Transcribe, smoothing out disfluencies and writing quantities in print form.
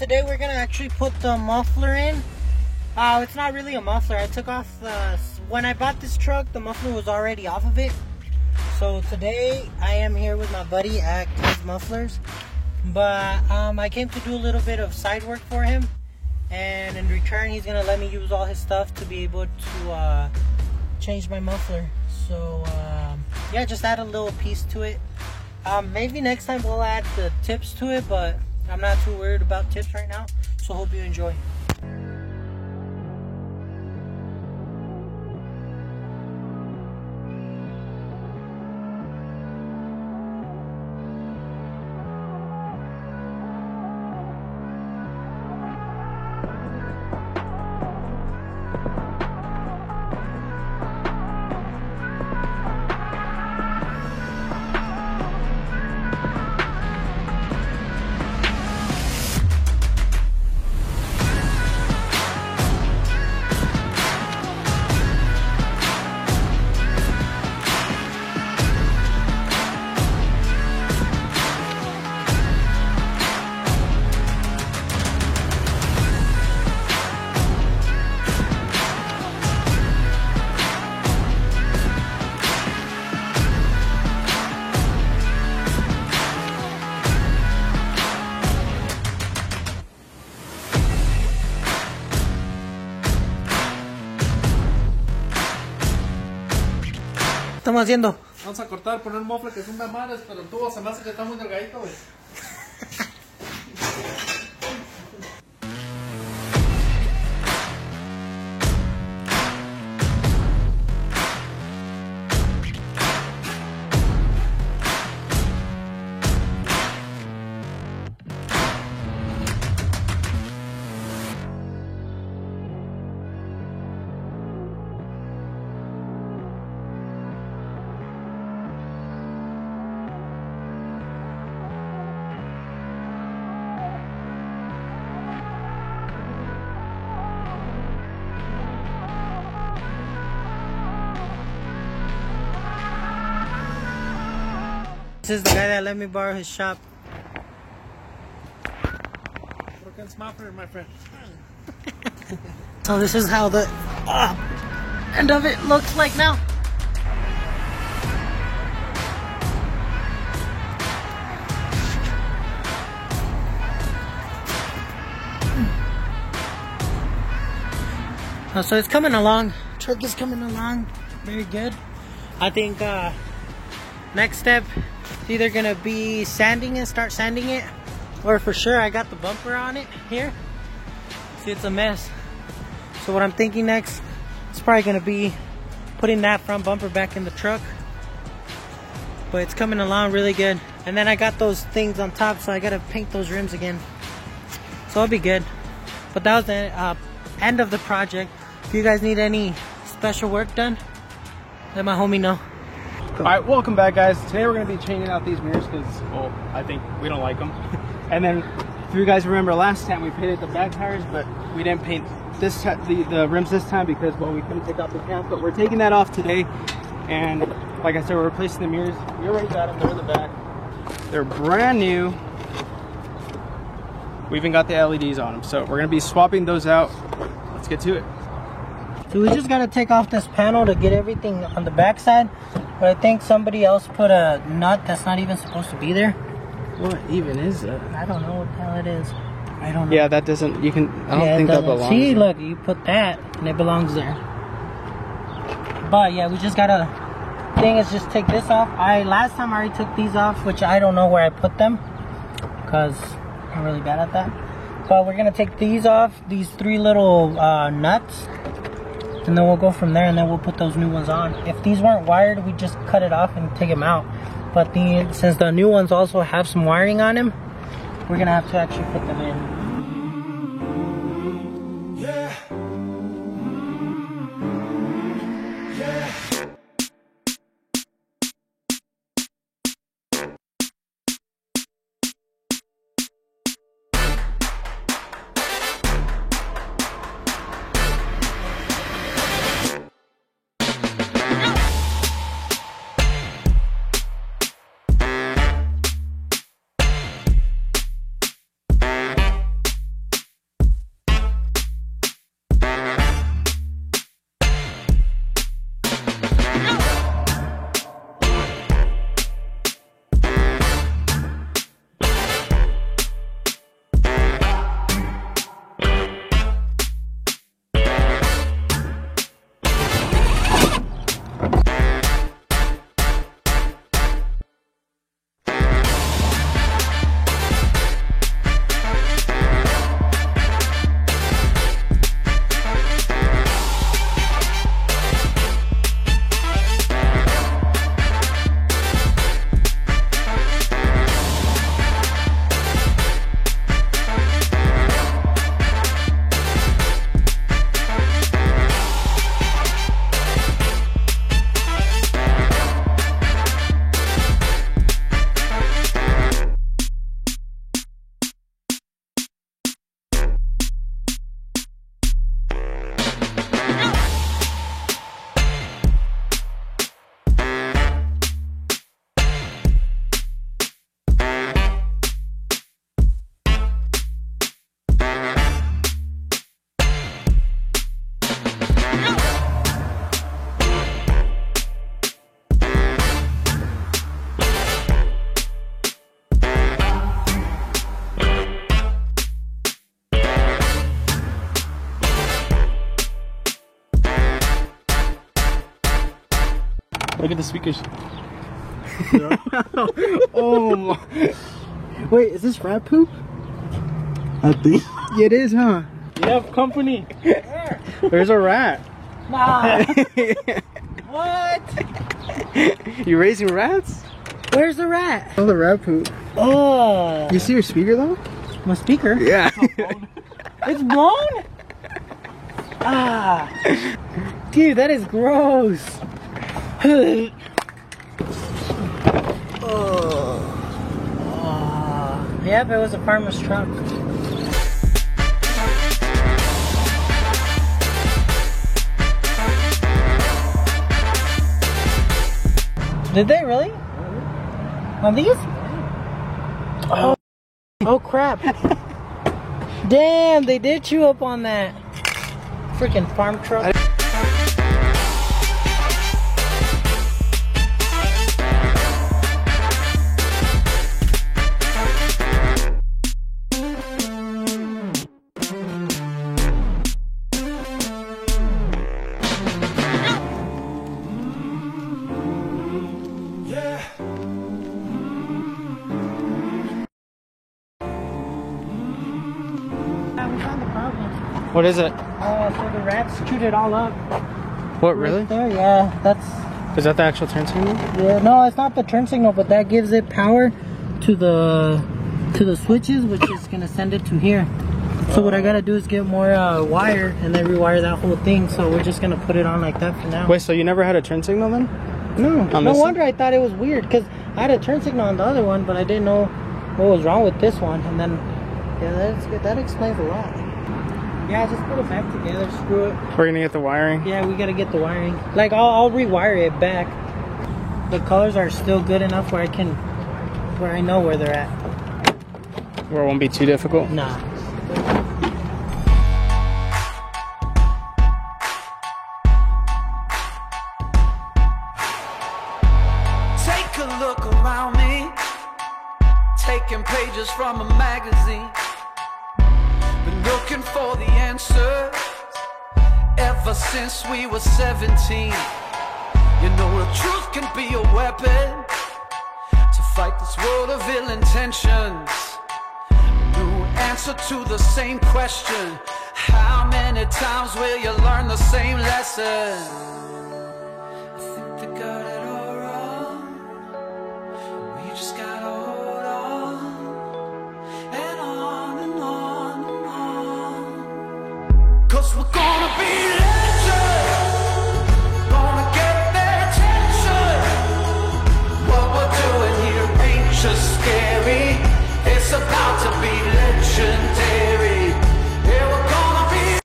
today we're gonna actually put the muffler in. It's not really a muffler. I took off when I bought this truck, the muffler was already off of it. So today I am here with my buddy at Cuz Mufflers. But I came to do a little bit of side work for him, and in return he's gonna let me use all his stuff to be able to change my muffler. So yeah, just add a little piece to it. Maybe next time we'll add the tips to it, but I'm not too worried about tips right now. So hope you enjoy. ¿Qué estamos haciendo? Vamos a cortar, poner un muffler que es un mamares, pero el tubo se me hace que está muy delgadito, güey. This is the guy that let me borrow his shop. Broken muffler, my friend. So this is how the end of it looks like now. So it's coming along. Truck is coming along very good. I think next step is either gonna be sanding it, start sanding it, or for sure I got the bumper on it here. See, it's a mess. So what I'm thinking next is probably gonna be putting that front bumper back in the truck. But it's coming along really good. And then I got those things on top, so I gotta paint those rims again. So it'll be good. But that was the end of the project. If you guys need any special work done, let my homie know. Alright, welcome back, guys. Today we're going to be changing out these mirrors because, well, I think we don't like them. And then, if you guys remember last time, we painted the back tires, but we didn't paint this the rims this time because, well, we couldn't take off the cap. But we're taking that off today. And like I said, we're replacing the mirrors. We already got them. They're in the back. They're brand new. We even got the LEDs on them. So we're going to be swapping those out. Let's get to it. So we just got to take off this panel to get everything on the back side. But I think somebody else put a nut that's not even supposed to be there. What even is that? I don't know what the hell it is. I don't know. Yeah, that doesn't, you can, I don't think that belongs. See, look, you put that and it belongs there. But yeah, we just gotta, thing is just take this off. Last time I already took these off, which I don't know where I put them because I'm really bad at that. But we're gonna take these off, these 3 little nuts. And then we'll go from there, and then we'll put those new ones on. If these weren't wired, we just cut it off and take them out. But since the new ones also have some wiring on them, we're gonna have to actually put them in. Look at the speakers. Oh my. Wait, is this rat poop? I think. Yeah, it is, huh? You have company. There's a rat. Nah. What? You raising rats? Where's the rat? Oh, the rat poop. Oh. You see your speaker though? My speaker? Yeah. It's blown? Ah. Dude, that is gross. Yep, it was a farmer's truck. Did they really? On these? Oh, oh crap. Damn, they did chew up on that. Freaking farm truck. We found the problem. What is it? So the rats chewed it all up. What, really? Right there, yeah, that's... Is that the actual turn signal? Yeah, no, it's not the turn signal, but that gives it power to the switches, which is gonna send it to here. So what I gotta do is get more wire and then rewire that whole thing. So we're just gonna put it on like that for now. Wait, so you never had a turn signal then? No, no wonder I thought it was weird, because I had a turn signal on the other one, but I didn't know what was wrong with this one. And then, yeah, that's good. That explains a lot. Yeah, just put it back together, screw it. We're gonna get the wiring. Yeah, we gotta get the wiring. Like, I'll rewire it back. The colors are still good enough where I know where they're at. Where it won't be too difficult? Nah. Take a look around me, taking pages from a magazine. Been looking for the answers ever since we were 17. You know the truth can be a weapon to fight this world of ill intentions. New answer to the same question: how many times will you learn the same lesson?